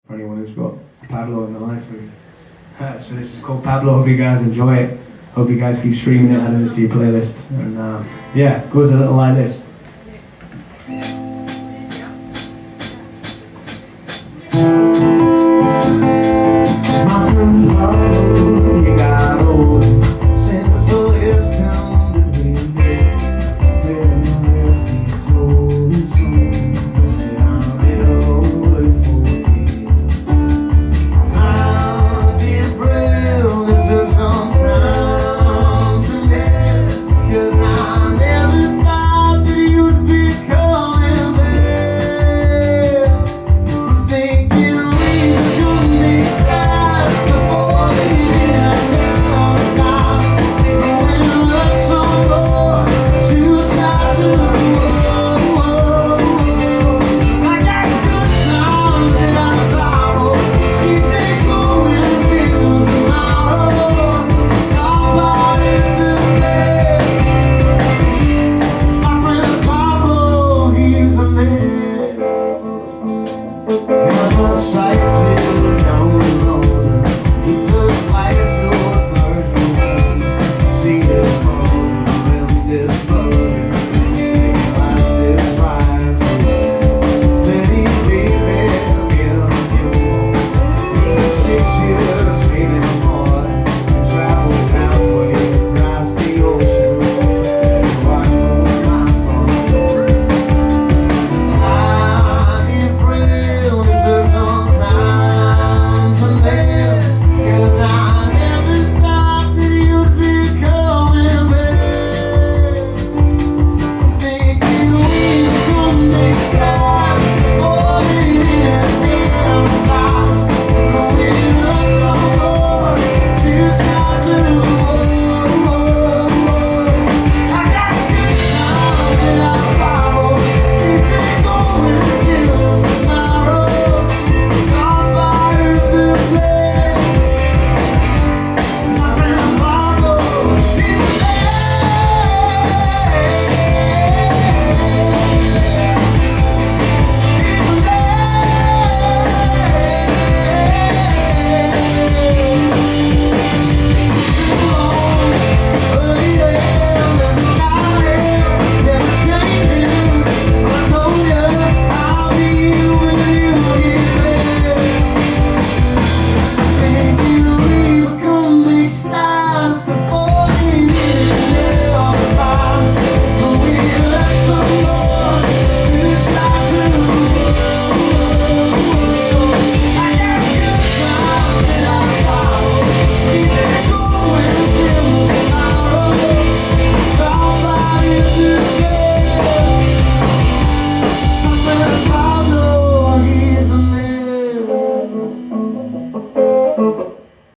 for anyone who's got Pablo in their life. So this is called Pablo. Hope you guys enjoy it. Hope you guys keep streaming it, adding it to your playlist. And yeah, it goes a little like this. My friend Pablo, he got old since the last time that we met. Well, he's old and something that I'll never forget. My dear friend, it took some time to meet, 'cause I never thought that you'd be coming back. Thinking we could make stars before the end of times. Growing up some more to start to grow. I got good songs in our Bible, keep it going till tomorrow. Talk about it today. My friend Pablo, he's the man. And the sight